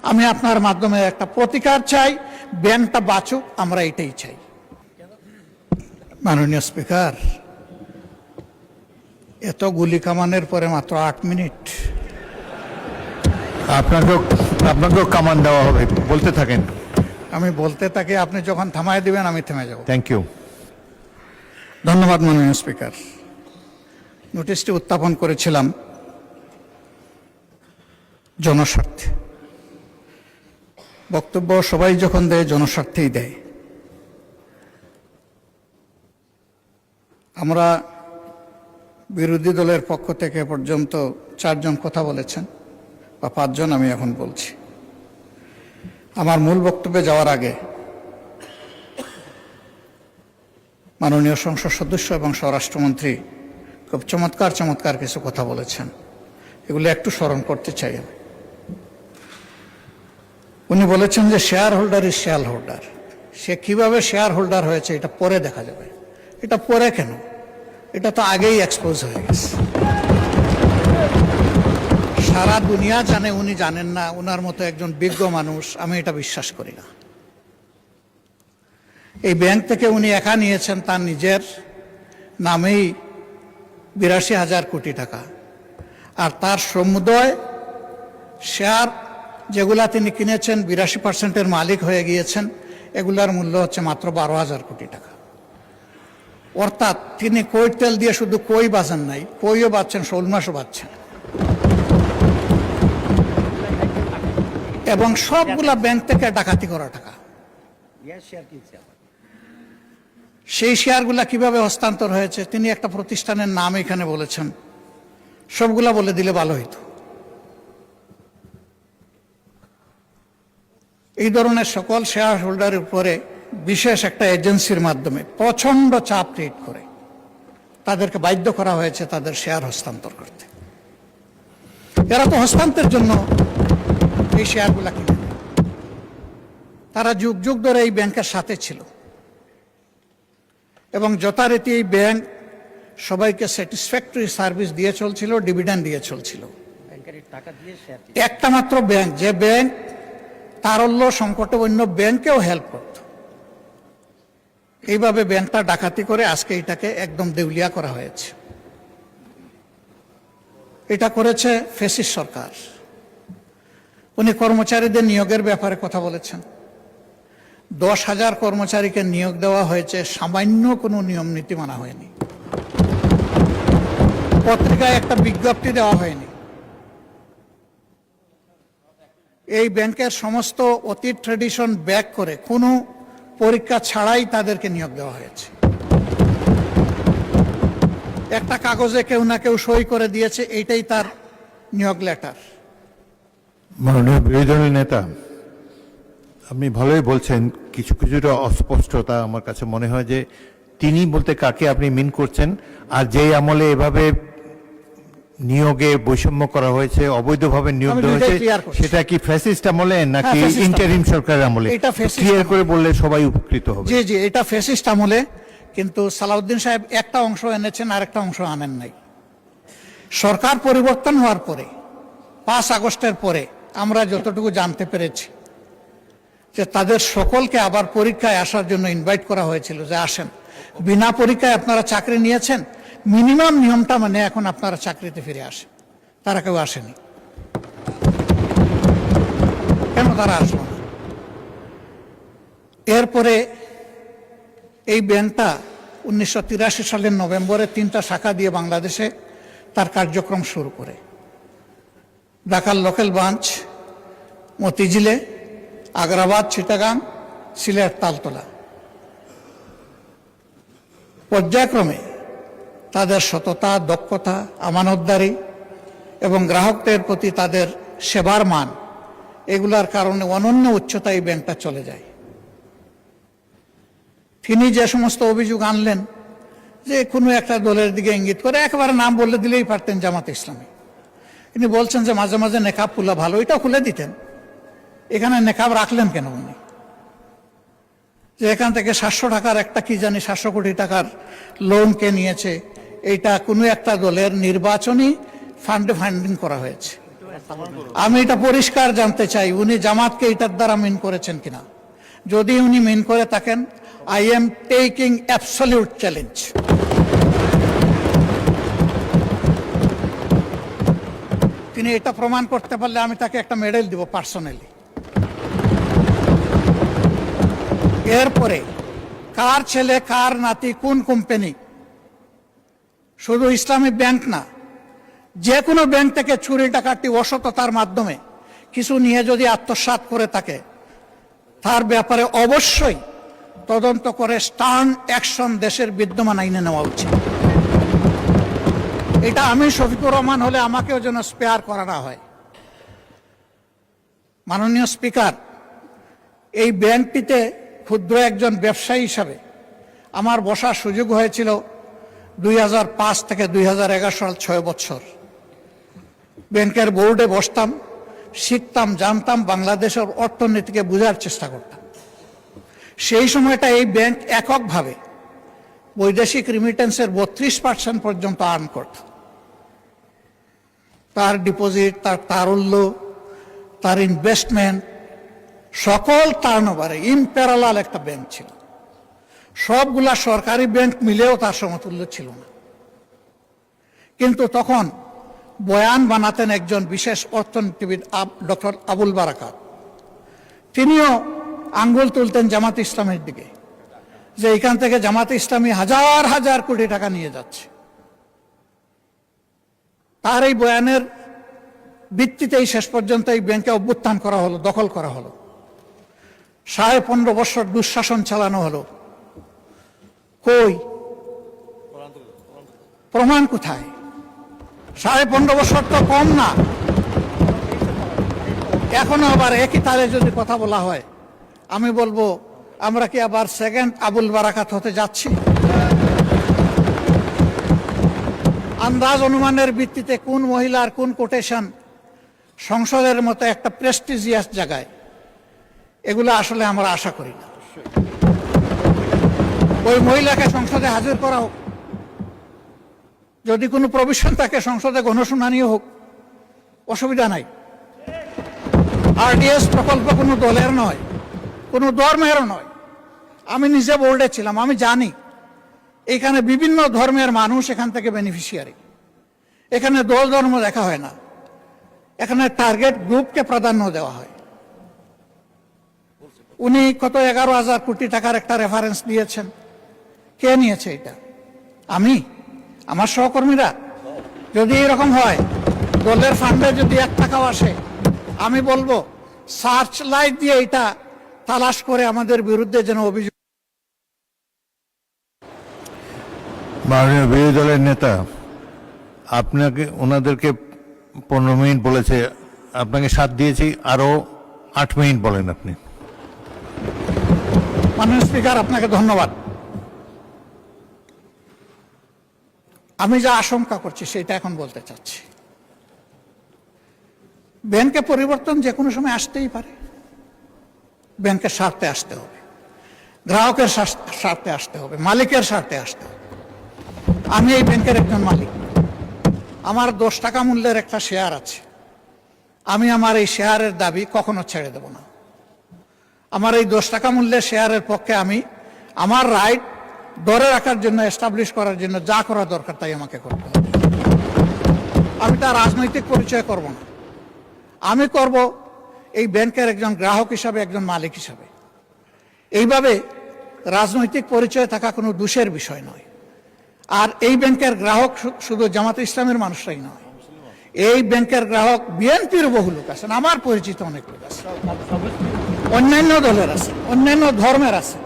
আমি আপনার মাধ্যমে একটা প্রতিকার চাই, ব্যাংকটা বাঁচুক, আমরা এটাই চাই। মাননীয় স্পিকার, এত গুলি কামানের পরে মাত্র 8 মিনিট। আপনাকেও কামান দেওয়া হবে, বলতে থাকেন। আমি বলতে থাকি, আপনি যখন থামায় দিবেন আমি থেমে যাব। Thank you. ধন্যবাদ মাননীয় স্পিকার। নোটিশটি উত্থাপন করেছিলাম জনস্বার্থে। বক্তব্য সবাই যখন দেয় জনস্বার্থেই দেয়। আমরা বিরোধী দলের পক্ষ থেকে পর্যন্ত 4 জন কথা বলেছেন, বা 5 জন, আমি এখন বলছি। আমার মূল বক্তব্যে যাওয়ার আগে মাননীয় সংসদ সদস্য এবং স্বরাষ্ট্রমন্ত্রী খুব চমৎকার কিছু কথা বলেছেন, এগুলো একটু স্মরণ করতে চাই আমি। উনি বলেছেন যে shareholder is shareholder. সে কিভাবে শেয়ার হোল্ডার হয়েছে এটা পরে দেখা যাবে। এটা পরে কেন? এটা তো আগেই এক্সপোজ হয়ে গেছে। সারা দুনিয়া জানে, উনি জানেন না। ওনার মতো একজন বিজ্ঞ মানুষ, আমি এটা বিশ্বাস করি না। এই ব্যাংক থেকে উনি একা নিয়েছেন তার নিজের নামেই 82,000 কোটি টাকা, আর তার সমুদয় শেয়ার যেগুলা তিনি কিনেছেন 82% মালিক হয়ে গিয়েছেন, এগুলার মূল্য হচ্ছে মাত্র 12,000 কোটি টাকা। অর্থাৎ তিনি কই তেল দিয়ে শুধু কই বাঁচেন নাই, কইও বাঁচছেন, শোল মাছও বাঁচছেন, এবং সবগুলা ব্যাংক থেকে ডাকাতি করা টাকা। সেই শেয়ারগুলা কিভাবে হস্তান্তর হয়েছে তিনি একটা প্রতিষ্ঠানের নাম এখানে বলেছেন, সবগুলা বলে দিলে ভালো হইতো। এই ধরনের সকল শেয়ার হোল্ডারের উপরে বিশেষ একটা এজেন্সির মাধ্যমে প্রচন্ড চাপ ক্রিয়েট করে তাদেরকে বাধ্য করা হয়েছে তাদের শেয়ার হস্তান্তর করতে। এরা তো হস্তান্তরের জন্য এই শেয়ারগুলা কিনে, তারা যুগ যুগ ধরে এই ব্যাংকের সাথে ছিল এবং যথারীতি এই ব্যাংক সবাইকে স্যাটিসফ্যাক্টরি সার্ভিস দিয়ে চলছিল, ডিভিডেন্ড দিয়ে চলছিল। একটা মাত্র ব্যাংক, যে ব্যাংক তারল্য সংকটে অন্য ব্যাংকেও হেল্প করত, এইভাবে ব্যাংকটা ডাকাতি করে আজকে এটাকে একদম দেউলিয়া করা হয়েছে। এটা করেছে ফ্যাসিস্ট সরকার। উনি কর্মচারীদের নিয়োগের ব্যাপারে কথা বলেছেন। 10,000 কর্মচারীকে নিয়োগ দেওয়া হয়েছে, সামান্য কোনো নিয়ম নীতি মানা হয়নি, পত্রিকায় একটা বিজ্ঞপ্তি দেওয়া হয়নি। এই ব্যাংকের সমস্ত অতীত ট্রেডিশন ব্যাক করে কোনো পরীক্ষা ছাড়াই তাদেরকে নিয়োগ দেওয়া হয়েছে। একটা কাগজে কেউ না কেউ সই করে দিয়েছে, এইটাই তার নিয়োগ লেটার। মাননীয় বিরোধী দলের নেতা, আপনি ভালোই বলছেন, কিছুটা অস্পষ্টতা আমার কাছে মনে হয় যে তিনি বলতে কাকে আপনি মিন করছেন, আর যেই আমলে এভাবে নিয়োগে বৈষম্য করা হয়েছে, অবৈধভাবে নিয়োগ দেওয়া হয়েছে, সেটা কি ফ্যাসিস্ট আমলে নাকি ইন্টারিম সরকারের আমলে? ক্লিয়ার করে বললে সবাই উপকৃত হবে। জি জি, এটা ফ্যাসিস্ট আমলে, কিন্তু সালাউদ্দিন সাহেব একটা অংশ এনেছেন, আর একটা অংশ আনেন নাই। সরকার পরিবর্তন হওয়ার পরে 5 আগস্টের পরে আমরা যতটুকু জানতে পেরেছি যে তাদের সকলকে আবার পরীক্ষায় আসার জন্য ইনভাইট করা হয়েছিল, যে আসেন, বিনা পরীক্ষায় আপনারা চাকরি নিয়েছেন, মিনিমাম নিয়মটা মানে এখন আপনারা চাকরিতে ফিরে আসেন। তারা কেউ আসেনি। কেন তারা আসলো না? এরপরে এই ব্যাংকটা 1983 সালের নভেম্বরে 3টা শাখা দিয়ে বাংলাদেশে তার কার্যক্রম শুরু করে। ঢাকার লোকাল ব্রাঞ্চ মতিঝিলে, আগ্রাবাদ, চিটাগাং, সিলেট, তালতলা। পর্যায়ক্রমে তাদের সততা, দক্ষতা, আমানতদারি এবং গ্রাহকদের প্রতি তাদের সেবার মান, এগুলার কারণে অনন্য উচ্চতায় এই ব্যাংকটা চলে যায়। তিনি যে সমস্ত অভিযোগ আনলেন, যে কোনো একটা দলের দিকে ইঙ্গিত করে, একেবারে নাম বলে দিলেই পারতেন জামাত ইসলামী। তিনি বলছেন যে মাঝে মাঝে নেকাব খুলা ভালো, এটাও খুলে দিতেন। এখানে নেকাব রাখলেন কেন উনি? যে এখান থেকে 700 টাকার একটা কি জানি 700 কোটি টাকার লোন কে নিয়েছে, এইটা কোনো একটা দলের নির্বাচনী ফান্ডিং করা হয়েছে। আমি এটা পরিষ্কার জানতে চাই উনি জামাতকে এটার দ্বারা মিন করেছেন কিনা। যদি উনি মিন করে থাকেন, I am taking absolute challenge. তিনি এটা প্রমাণ করতে পারলে আমি তাকে একটা মেডেল দিব পার্সোনালি। এরপরে কার ছেলে কার নাতি কোন কোম্পানি, শুধু ইসলামী ব্যাংক না, যে কোনো ব্যাংক থেকে চুরি ডাকাতি অসততার মাধ্যমে কিছু নিয়ে যদি আত্মসাৎ করে থাকে, তার ব্যাপারে অবশ্যই তদন্ত করে স্টার্ন অ্যাকশন দেশের বিদ্যমান আইনে নেওয়া উচিত। এটা আমি শফিকুর রহমান হলে আমাকেও যেন স্পেয়ার করা না হয়। মাননীয় স্পিকার, এই ব্যাংকটিতে ক্ষুদ্র একজন ব্যবসায়ী হিসাবে আমার বসার সুযোগ হয়েছিল 2005 থেকে 2011 সাল, 6 বছর। ব্যাংকের বোর্ডে বসতাম, শিখতাম, জানতাম, বাংলাদেশের অর্থনীতিকে বোঝার চেষ্টা করতাম। সেই সময়টা এই ব্যাংক এককভাবে বৈদেশিক রিমিটেন্সের 32% পর্যন্ত আর্ন করত। তার ডিপোজিট, তার তারল্য, তার ইনভেস্টমেন্ট, সকল টার্নওভারে ইম্প্যারালাল একটা ব্যাংক ছিল। সবগুলা সরকারি ব্যাংক মিলেও তার সমতুল্য ছিল না। কিন্তু তখন বয়ান বানাতেন একজন বিশেষ অর্থনীতিবিদ ডক্টর আবুল বারাকাত। তিনিও আঙ্গুল তুলতেন জামাত ইসলামের দিকে, যে এখান থেকে জামাত ইসলামী হাজার হাজার কোটি টাকা নিয়ে যাচ্ছে। তার এই বয়ানের ভিত্তিতেই শেষ পর্যন্ত এই ব্যাংকে অভ্যুত্থান করা হলো, দখল করা হলো, 15.5 বছর দুঃশাসন চালানো হলো। কই প্রমাণ কোথায়? 15.5 বছর তো কম না। এখনো আবার একই তালে যদি কথা বলা হয়, আমি বলবো আমরা কি আবার সেকেন্ড আবুল বারাকাত হতে যাচ্ছি? আন্দাজ অনুমানের ভিত্তিতে কোন মহিলার কোন কোটেশন সংসদের মতো একটা প্রেস্টিজিয়াস জায়গায়, এগুলো আসলে আমরা আশা করি না। ওই মহিলাকে সংসদে হাজির করা হোক, যদি কোনো প্রভিশন থাকে সংসদে গণশুনানিও হোক, অসুবিধা নাই। আরডিএস প্রকল্প কোনো দলের নয়, কোনো ধর্মেরও নয়। আমি নিজে বোর্ডে ছিলাম, আমি জানি এখানে বিভিন্ন ধর্মের মানুষ এখান থেকে বেনিফিশিয়ারি। এখানে দল ধর্ম দেখা হয় না, এখানে টার্গেট গ্রুপকে প্রাধান্য দেওয়া হয়। উনি কত 11,000 কোটি টাকার একটা রেফারেন্স দিয়েছেন। কে নিয়েছে এটা? আমি, আমার সহকর্মীরা? যদি এরকম হয়, দলের ফান্ডে যদি 1 টাকাও আসে, আমি বলবো সার্চ লাইট দিয়ে এটা তালাশ করে আমাদের বিরুদ্ধে যেন অভিযোগ। মাননীয় বিরোধী দলের নেতা ওনাদেরকে 15 মিনিট বলেছে, আপনাকে 7 দিয়েছি, আরো 8 মিনিট বলেন আপনি। মাননীয় স্পিকার, আপনাকে ধন্যবাদ। আমি যা আশঙ্কা করছি সেটা এখন বলতে চাচ্ছি। ব্যাংকে পরিবর্তন যে কোনো সময় আসতেই পারে। ব্যাংকের স্বার্থে আসতে হবে, গ্রাহকের স্বার্থে আসতে হবে, মালিকের স্বার্থে আসতে হবে। আমি এই ব্যাংকের একজন মালিক, আমার 10 টাকা মূল্যের একটা শেয়ার আছে। আমি আমার এই শেয়ারের দাবি কখনো ছেড়ে দেব না। আমার এই 10 টাকা মূল্যের শেয়ারের পক্ষে আমি আমার রাইট ধরে রাখার জন্য, এস্টাবলিশ করার জন্য যা করা দরকার তাই আমাকে করতে হবে। আমি তার রাজনৈতিক পরিচয় করব না, আমি করব এই ব্যাংকের একজন গ্রাহক হিসাবে, একজন মালিক হিসাবে। এইভাবে রাজনৈতিক পরিচয় থাকা কোনো দোষের বিষয় নয়। আর এই ব্যাংকের গ্রাহক শুধু জামাত ইসলামের মানুষরাই নয়, এই ব্যাংকের গ্রাহক বিএনপির বহু লোক আছেন, আমার পরিচিত অনেক লোক আছে, অন্যান্য দলের আছে, অন্যান্য ধর্মের আছে।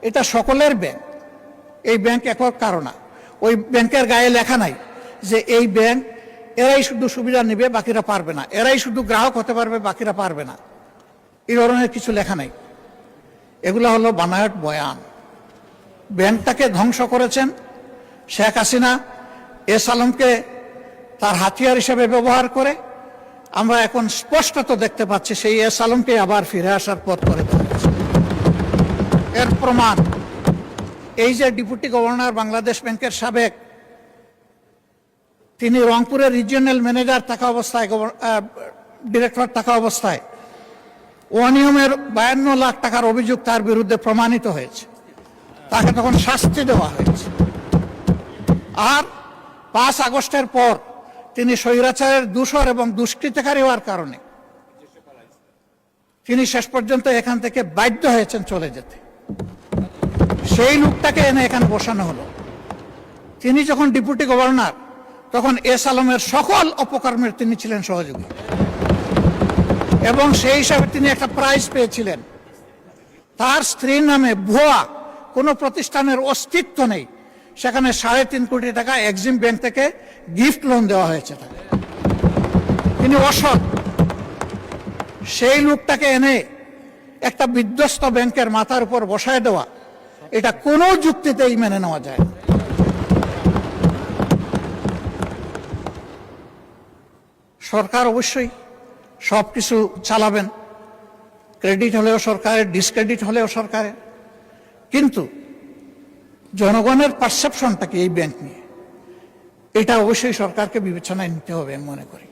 এটা সকলের ব্যাংক। এই ব্যাংক একক কারো না। ওই ব্যাংকের গায়ে লেখা নাই যে এই ব্যাংক এরাই শুধু সুবিধা নেবে, বাকিরা পারবে না, এরাই শুধু গ্রাহক হতে পারবে, বাকিরা পারবে না, এই ধরনের কিছু লেখা নাই। এগুলো হলো বানায়ট বয়ান। ব্যাংকটাকে ধ্বংস করেছেন শেখ হাসিনা এস আলমকে তার হাতিয়ার হিসেবে ব্যবহার করে। আমরা এখন স্পষ্টত দেখতে পাচ্ছি সেই এস আলমকে আবার ফিরে আসার পথ করে দিয়েছে। এর প্রমাণ এই যে ডেপুটি গভর্নর বাংলাদেশ ব্যাংকের সাবেক, তিনি রংপুরের রিজিওনাল ম্যানেজার থাকা অবস্থায়, ডিরেক্টর থাকা অবস্থায় অনিয়মের 52 লাখ টাকার অভিযোগ তার বিরুদ্ধে প্রমাণিত হয়েছে। তাকে তখন শাস্তি দেওয়া হয়েছে। আর 5 আগস্টের পর তিনি স্বৈরাচারের দূষর এবং দুষ্কৃতকারী হওয়ার কারণে তিনি শেষ পর্যন্ত এখান থেকে বাধ্য হয়েছেন চলে যেতে। সেই লোকটাকে এনে এখানে বসানো হলো। তিনি যখন ডেপুটি গভর্নর, তখন এস আলমের সকল অপকর্মের তিনি ছিলেন সহযোগী, এবং সেই হিসাবে তিনি একটা প্রাইজ পেয়েছিলেন। তার স্ত্রীর নামে ভুয়া কোনো প্রতিষ্ঠানের অস্তিত্ব নেই, সেখানে 3.5 কোটি টাকা এক্সিম ব্যাংক থেকে গিফট লোন দেওয়া হয়েছে তাকে। তিনি অসৎ। সেই লোকটাকে এনে একটা বিধ্বস্ত ব্যাংকের মাথার উপর বসায় দেওয়া, এটা কোনো যুক্তিতেই মেনে নেওয়া যায় না। সরকার অবশ্যই সবকিছু চালাবেন, ক্রেডিট হলেও সরকারের, ডিসক্রেডিট হলেও সরকারের, কিন্তু জনগণের পারসেপশনটা কি এই ব্যাংক নিয়ে, এটা অবশ্যই সরকারকে বিবেচনায় নিতে হবে আমি মনে করি।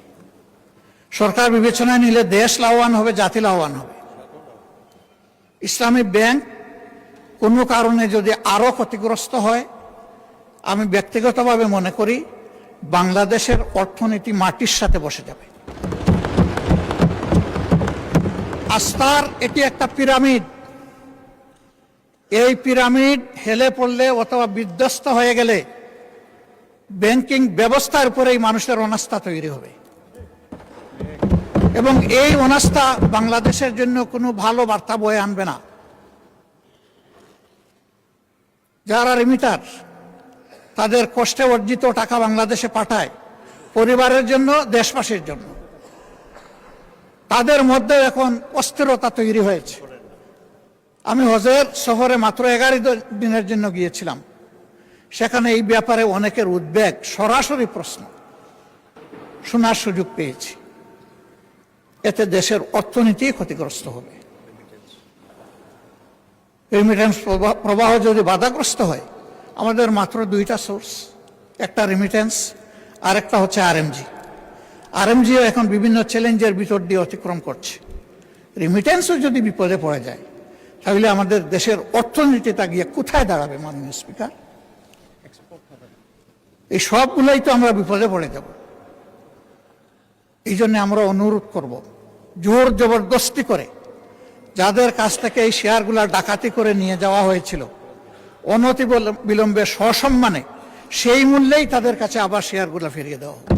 সরকার বিবেচনায় নিলে দেশ লাভবান হবে, জাতি লাভবান হবে। ইসলামী ব্যাংক কোনো কারণে যদি আরো ক্ষতিগ্রস্ত হয়, আমি ব্যক্তিগতভাবে মনে করি বাংলাদেশের অর্থনীতি মাটির সাথে বসে যাবে। আস্থার এটি একটা পিরামিড। এই পিরামিড হেলে পড়লে অথবা বিধ্বস্ত হয়ে গেলে ব্যাংকিং ব্যবস্থার উপরেই মানুষের অনাস্থা তৈরি হবে, এবং এই অনাস্থা বাংলাদেশের জন্য কোনো ভালো বার্তা বয়ে আনবে না। যারা রিমিটার, তাদের কষ্টে অর্জিত টাকা বাংলাদেশে পাঠায় পরিবারের জন্য, দেশবাসীর জন্য, তাদের মধ্যে এখন অস্থিরতা তৈরি হয়েছে। আমি হজের সফরে মাত্র 11 দিনের জন্য গিয়েছিলাম। সেখানে এই ব্যাপারে অনেকের উদ্বেগ, সরাসরি প্রশ্ন শোনার সুযোগ পেয়েছি। এতে দেশের অর্থনীতি ক্ষতিগ্রস্ত হবে। রেমিটেন্স প্রবাহ যদি বাধাগ্রস্ত হয়, আমাদের মাত্র 2টা সোর্স, একটা রেমিটেন্স আর একটা হচ্ছে আরএমজি। আরএমজিও এখন বিভিন্ন চ্যালেঞ্জের ভিতর দিয়ে অতিক্রম করছে। রেমিটেন্সও যদি বিপদে পড়ে যায়, তাহলে আমাদের দেশের অর্থনীতিটা গিয়ে কোথায় দাঁড়াবে মাননীয় স্পিকার? এই সবগুলোই তো আমরা বিপদে পড়ে যাব। এই জন্য আমরা অনুরোধ করব, জোর জবরদস্তি করে যাদের কাছ থেকে এই শেয়ারগুলা ডাকাতি করে নিয়ে যাওয়া হয়েছিল, অনতি বিলম্বে সসম্মানে সেই মূল্যেই তাদের কাছে আবার শেয়ারগুলা ফিরিয়ে দেওয়া হবে।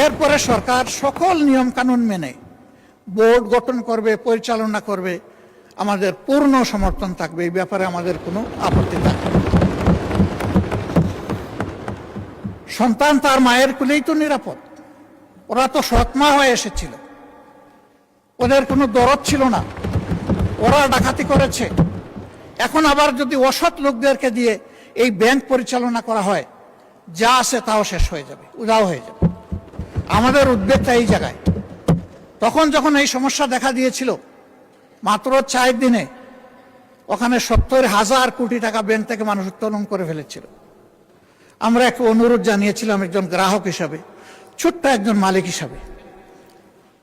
এরপরে সরকার সকল নিয়ম কানুন মেনে বোর্ড গঠন করবে, পরিচালনা করবে, আমাদের পূর্ণ সমর্থন থাকবে। এই ব্যাপারে আমাদের কোনো আপত্তি থাকবে না। সন্তান তার মায়ের কুলেই তো নিরাপদ। ওরা তো সৎমা হয়ে এসেছিল, ওদের কোনো দরদ ছিল না, ওরা ডাকাতি করেছে। এখন আবার যদি অসৎ লোকদেরকে দিয়ে এই ব্যাংক পরিচালনা করা হয়, যা আছে তাও শেষ হয়ে যাবে, উধাও হয়ে যাবে। আমাদের উদ্বেগটা এই জায়গায়। তখন যখন এই সমস্যা দেখা দিয়েছিল, মাত্র 4 দিনে ওখানে 70,000 কোটি টাকা ব্যাংক থেকে মানুষ উত্তোলন করে ফেলেছিল। আমরা একটু অনুরোধ জানিয়েছিলাম একজন গ্রাহক হিসাবে, ছোট্ট একজন মালিক হিসাবে,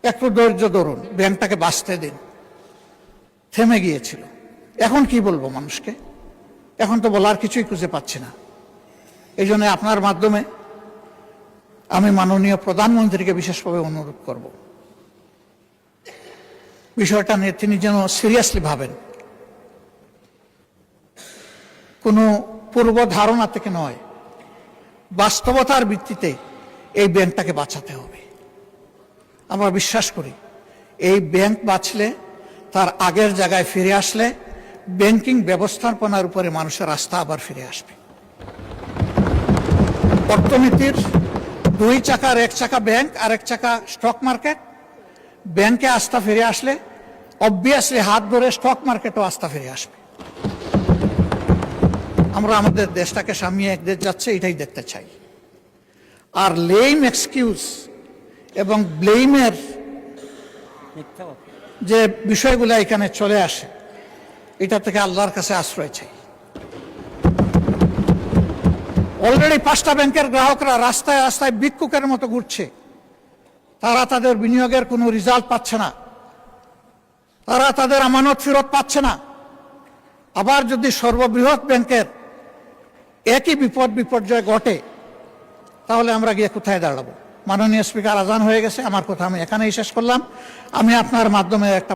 একটু ধৈর্য ধরুন, ব্যাংকটাকে বাঁচতে দিন। থেমে গিয়েছিল। এখন কি বলবো মানুষকে? এখন তো বলার কিছুই খুঁজে পাচ্ছি না। এই জন্য আপনার মাধ্যমে আমি মাননীয় প্রধানমন্ত্রীকে বিশেষভাবে অনুরোধ করব, বিষয়টা নিয়ে তিনি যেন সিরিয়াসলি ভাবেন। কোনো পূর্ব ধারণা থেকে নয়, বাস্তবতার ভিত্তিতে এই ব্যাংকটাকে বাঁচাতে হবে। আমরা বিশ্বাস করি এই ব্যাংক বাঁচলে, তার আগের জায়গায় ফিরে আসলে, ব্যাংকিং ব্যবস্থাপনার উপরে মানুষের আস্থা আবার ফিরে আসবে। অর্থনীতির 2 চাকার 1 চাকা ব্যাংক আর 1 চাকা স্টক মার্কেট। ব্যাংকে আস্থা ফিরে আসলে অবভিয়াসলি হাত ধরে স্টক মার্কেটও আস্থা ফিরে আসবে। আমরা আমাদের দেশটাকে সামনে এক দেশ যাচ্ছে, এটাই দেখতে চাই। আর লেম এক্সকিউজ এবং ব্লেমের যে বিষয়গুলো এখানে চলে আসে, এটা থেকে আল্লাহর কাছে আশ্রয় চাই। অলরেডি 5টা ব্যাংকের গ্রাহকরা রাস্তায় রাস্তায় ভিক্ষুকের মতো ঘুরছে। তারা তাদের বিনিয়োগের কোনো রেজাল্ট পাচ্ছে না, তারা তাদের আমানত ফেরত পাচ্ছে না। আবার যদি সর্ববৃহৎ ব্যাংকের একই বিপর্যয় ঘটে, তাহলে আমরা গিয়ে কোথায় দাঁড়াবো? মাননীয় স্পিকার, আজান হয়ে গেছে, আমার কথা আমি এখানেই শেষ করলাম। আমি আপনার মাধ্যমে একটা